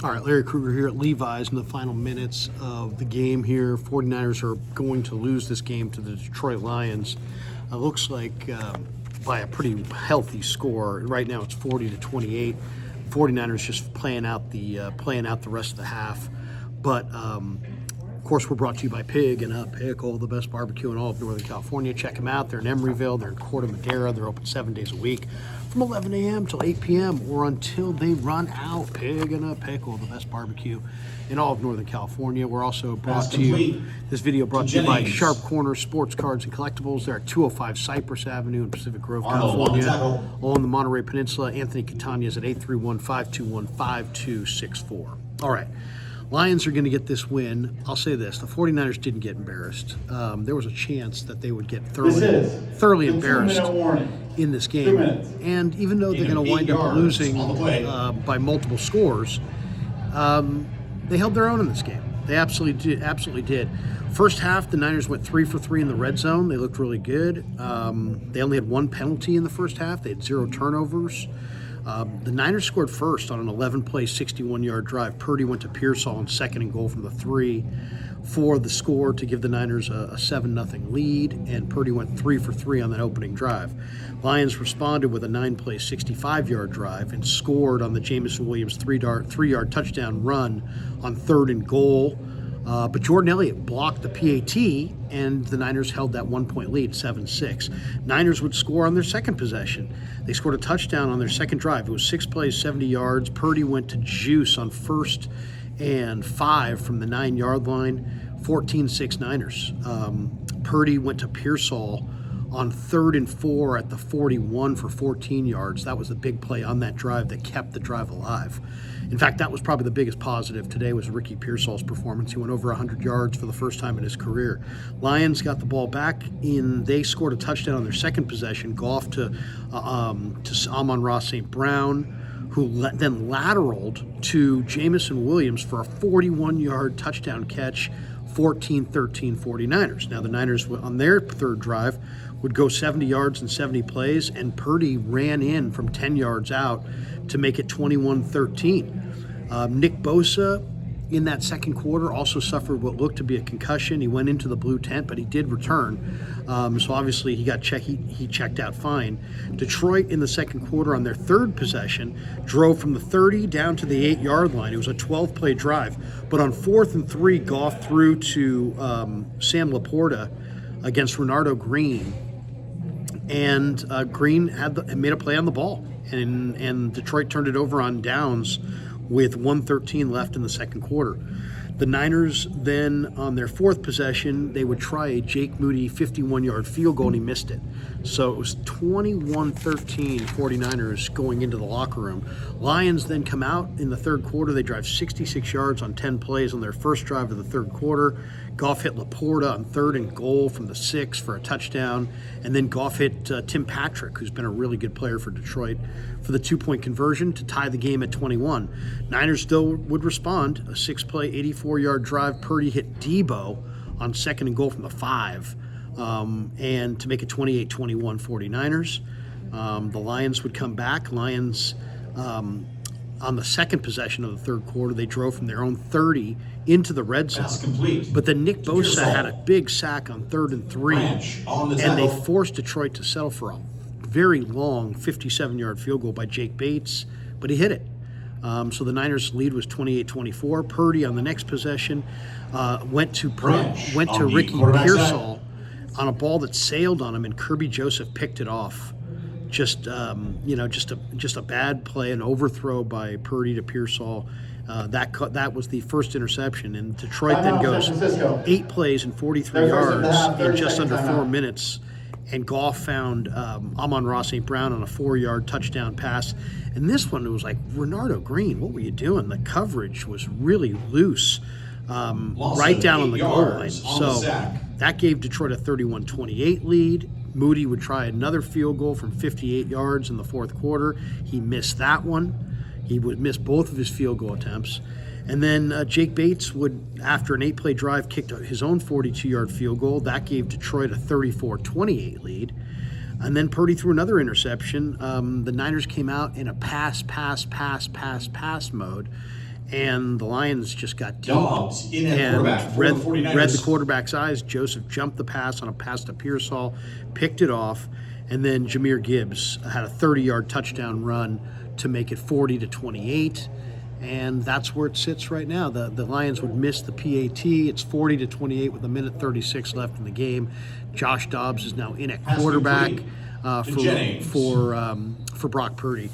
All right, Larry Krueger here at Levi's in the final minutes of the game here. 49ers are going to lose this game to the Detroit Lions. It looks like by a pretty healthy score. Right now it's 40-28. 49ers just playing out the rest of the half. But of course, we're brought to you by Pig and Pickle, the best barbecue in all of Northern California. Check them out. They're in Emeryville. They're in Corte Madera. They're open 7 days a week from 11 a.m. till 8 p.m. or until they run out. Pig and Pickle, the best barbecue in all of Northern California. We're also brought to you, this video brought to you by Sharp Corner Sports Cards and Collectibles. They're at 205 Cypress Avenue in Pacific Grove, California, on the Monterey Peninsula. Anthony Catania is at 831-521-5264. All right. Lions are going to get this win. I'll say this, the 49ers didn't get embarrassed. There was a chance that they would get thoroughly embarrassed in this game. And even though they're going to wind up losing by multiple scores, they held their own in this game. They absolutely did. First half, the Niners went 3 for 3 in the red zone. They looked really good. They only had one penalty in the first half. They had 0 turnovers. The Niners scored first on an 11-play, 61-yard drive. Purdy went to Pearsall on second and goal from the 3 for the score to give the Niners a 7-0 lead, and Purdy went 3 for 3 on that opening drive. Lions responded with a 9-play, 65-yard drive and scored on the Jameson Williams 3-yard touchdown run on third and goal. But Jordan Elliott blocked the PAT, and the Niners held that 1-point lead, 7-6. Niners would score on their second possession. They scored a touchdown on their second drive. It was 6 plays, 70 yards. Purdy went to juice on 1st and 5 from the 9-yard line, 14-6 Niners. Purdy went to Pearsall on 3rd and 4 at the 41 for 14 yards. That was the big play on that drive that kept the drive alive. In fact, that was probably the biggest positive today was Ricky Pearsall's performance. He went over 100 yards for the first time in his career. Lions got the ball back they scored a touchdown on their second possession. Goff to Amon-Ra St. Brown, who then lateraled to Jameson Williams for a 41-yard touchdown catch, 14-13 49ers. Now the Niners on their third drive would go 70 yards in 70 plays, and Purdy ran in from 10 yards out to make it 21-13. Nick Bosa in that second quarter also suffered what looked to be a concussion. He went into the blue tent, but he did return. So obviously he checked out fine. Detroit in the second quarter on their third possession drove from the 30 down to the 8-yard line. It was a 12-play drive. But on 4th and 3, Goff threw to Sam Laporta against Renardo Green. And Green made a play on the ball. And Detroit turned it over on downs with 1:13 left in the second quarter. The Niners then, on their fourth possession, they would try a Jake Moody 51-yard field goal, and he missed it. So it was 21-13 49ers going into the locker room. Lions then come out in the third quarter. They drive 66 yards on 10 plays on their first drive of the third quarter. Goff hit Laporta on 3rd and goal from the 6 for a touchdown. And then Goff hit Tim Patrick, who's been a really good player for Detroit, for the 2-point conversion to tie the game at 21. Niners still would respond. A 6-play, 84-yard drive. Purdy hit Debo on 2nd and goal from the 5. And to make it 28-21 49ers. The Lions would come back. Lions, on the second possession of the third quarter, they drove from their own 30 into the red zone. But then Nick Bosa had a big sack on 3rd and 3, and they forced Detroit to settle for a very long 57-yard field goal by Jake Bates, but he hit it. So the Niners' lead was 28-24. Purdy on the next possession went to Ricky Pearsall on a ball that sailed on him, and Kirby Joseph picked it off. Just a bad play, an overthrow by Purdy to Pearsall. That was the first interception, and Detroit then goes 8 plays and 43 yards in just under 4 minutes. And Goff found Amon-Ra St. Brown on a 4-yard touchdown pass. And this one, it was like, Renardo Green, what were you doing? The coverage was really loose, right down on the goal line. So that gave Detroit a 31-28 lead. Moody would try another field goal from 58 yards in the fourth quarter. He missed that one. He would miss both of his field goal attempts. And then Jake Bates would, after an 8-play drive, kicked his own 42-yard field goal. That gave Detroit a 34-28 lead. And then Purdy threw another interception. The Niners came out in a pass mode, And the Lions just got deep and read the quarterback's eyes. Joseph jumped the pass on a pass to Pearsall, picked it off, and then Jahmyr Gibbs had a 30-yard touchdown run to make it 40-28. And that's where it sits right now. The Lions would miss the PAT. It's 40-28 with 1:36 left in the game. Josh Dobbs is now in at quarterback for Brock Purdy.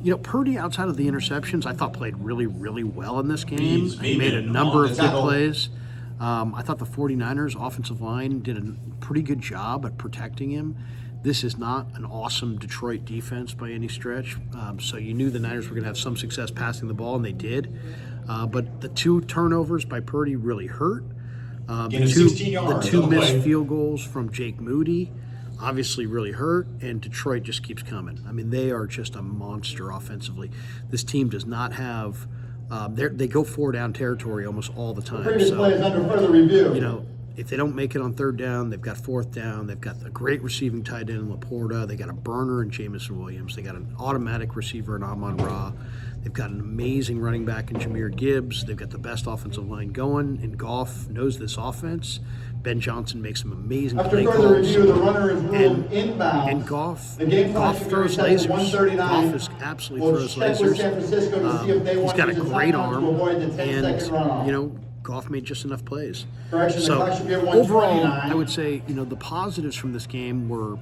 You know, Purdy, outside of the interceptions, I thought played really, really well in this game. He made a number of good plays. I thought the 49ers offensive line did a pretty good job at protecting him. This is not an awesome Detroit defense by any stretch. So you knew the Niners were going to have some success passing the ball, and they did. But the 2 turnovers by Purdy really hurt. The two missed field goals from Jake Moody obviously really hurt, and Detroit just keeps coming. I mean, they are just a monster offensively. This team does not have they go 4-down territory almost all the time. Previous play is under further review. You know, if they don't make it on 3rd down, they've got 4th down. They've got a great receiving tight end in Laporta. They got a burner in Jamison Williams. They got an automatic receiver in Amon-Ra. They've got an amazing running back in Jahmyr Gibbs. They've got the best offensive line going, and Goff knows this offense. Ben Johnson makes some amazing play calls. After further review, the runner is ruled inbounds. And Goff throws lasers. Goff is absolutely throws lasers. He's got a great arm, and you know, Goff made just enough plays. So overall, I would say, you know, the positives from this game were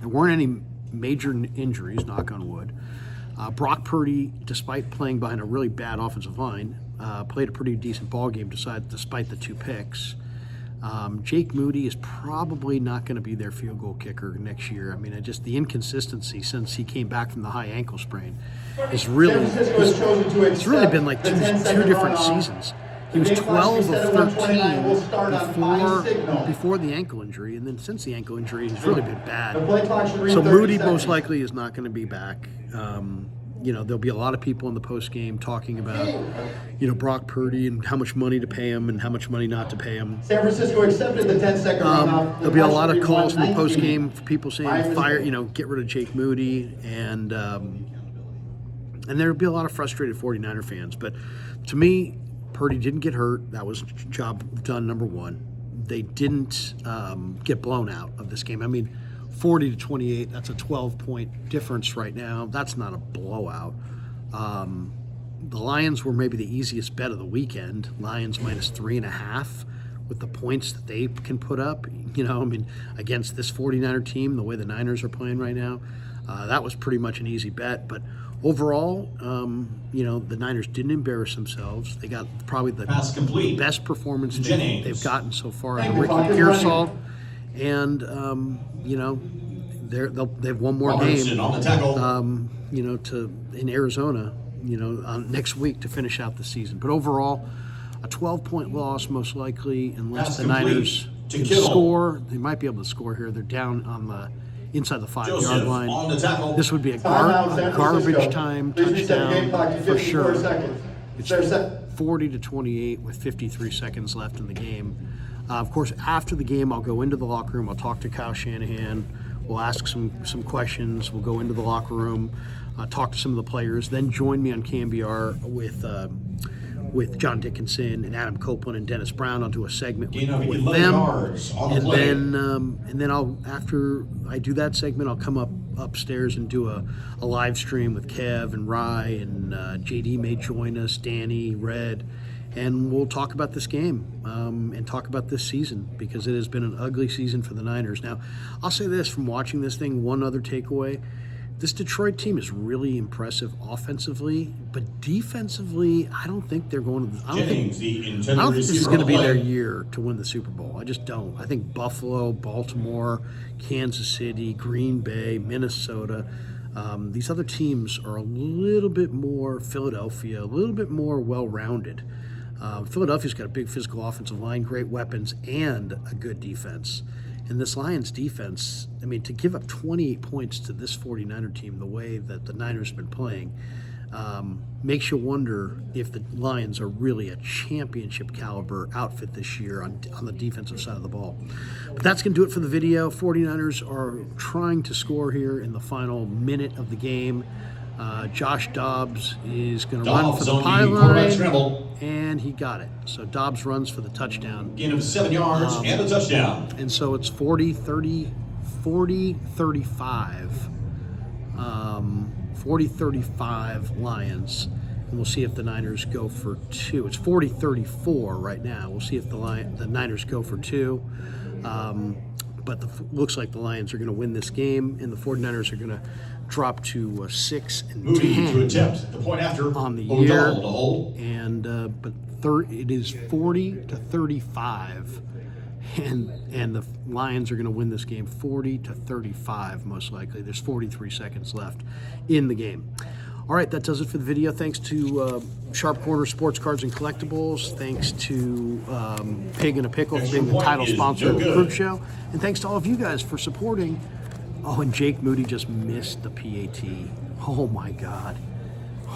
there weren't any major injuries, knock on wood. Brock Purdy, despite playing behind a really bad offensive line, played a pretty decent ball game despite the 2 picks. Jake Moody is probably not going to be their field goal kicker next year. I mean, just the inconsistency since he came back from the high ankle sprain is really it's really been like two different seasons. He was 12 of 13 before the ankle injury, and then since the ankle injury, he's really been bad. So Moody most likely is not going to be back. You know, there'll be a lot of people in the post game talking about, you know, Brock Purdy and how much money to pay him and how much money not to pay him. San Francisco accepted the 10-second runoff. There'll be a lot of calls in the post game for people saying fire, you know, get rid of Jake Moody, and there'll be a lot of frustrated 49er fans. But to me, Purdy didn't get hurt. That was job done, number 1. They didn't get blown out of this game. I mean, 40-28, that's a 12-point difference right now. That's not a blowout. The Lions were maybe the easiest bet of the weekend. Lions minus 3.5 with the points that they can put up. You know, I mean, against this 49er team, the way the Niners are playing right now, that was pretty much an easy bet. But overall, you know, the Niners didn't embarrass themselves. They got probably the best performance they've gotten so far in Ricky Pearsall. And, you know, they have one more game, you know, in Arizona, you know, next week to finish out the season. But overall, a 12-point loss most likely, unless the Niners can score. They might be able to score here. They're down on the inside the 5-yard line. This would be a garbage time touchdown for sure. It's 40-28 with 53 seconds left in the game. Of course, after the game, I'll go into the locker room. I'll talk to Kyle Shanahan. We'll ask some questions. We'll go into the locker room, talk to some of the players. Then join me on KMBR with John Dickinson and Adam Copeland and Dennis Brown. I'll do a segment with them. And then I'll, after I do that segment, I'll come upstairs and do a live stream with Kev and Rye, and JD may join us, Danny, Red. And we'll talk about this game and talk about this season, because it has been an ugly season for the Niners. Now, I'll say this from watching this thing, one other takeaway. This Detroit team is really impressive offensively, but defensively, I don't think they're going to. I don't think this is going to be their year to win the Super Bowl. I just don't. I think Buffalo, Baltimore, Kansas City, Green Bay, Minnesota, these other teams are a little bit more, Philadelphia, a little bit more well-rounded. Philadelphia's got a big physical offensive line, great weapons, and a good defense. And this Lions defense, I mean, to give up 28 points to this 49er team the way that the Niners have been playing, makes you wonder if the Lions are really a championship caliber outfit this year on the defensive side of the ball. But that's going to do it for the video. 49ers are trying to score here in the final minute of the game. Josh Dobbs is going to run Dobbs for the on the pylon, quarterback scramble. and he got it. So Dobbs runs for the touchdown. Gain of 7 yards and a touchdown. And so it's 40-35. 40-35 Lions. And we'll see if the Niners go for 2. It's 40-34 right now. We'll see if the Niners go for 2. But looks like the Lions are going to win this game, and the 49ers are going to drop to 6 and Moody 10 to attempt the point after on the O'Donnell year. to hold. And it is 40-35, and the Lions are going to win this game 40-35 most likely. There's 43 seconds left in the game. All right, that does it for the video. Thanks to Sharp Corner Sports Cards and Collectibles. Thanks to Pig and a Pickle for being the title sponsor of the Krug Show. And thanks to all of you guys for supporting. Oh, and Jake Moody just missed the PAT. Oh, my God.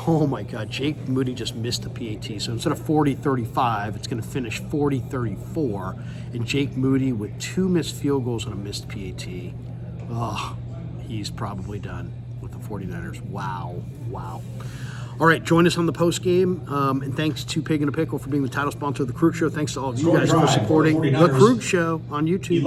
Oh, my God. Jake Moody just missed the PAT. So instead of 40-35, it's going to finish 40-34. And Jake Moody with 2 missed field goals and a missed PAT. Oh, he's probably done with the 49ers. Wow. Wow. All right, join us on the post game. And thanks to Pig and a Pickle for being the title sponsor of the Krug Show. Thanks to all of you guys for supporting the Krug Show on YouTube.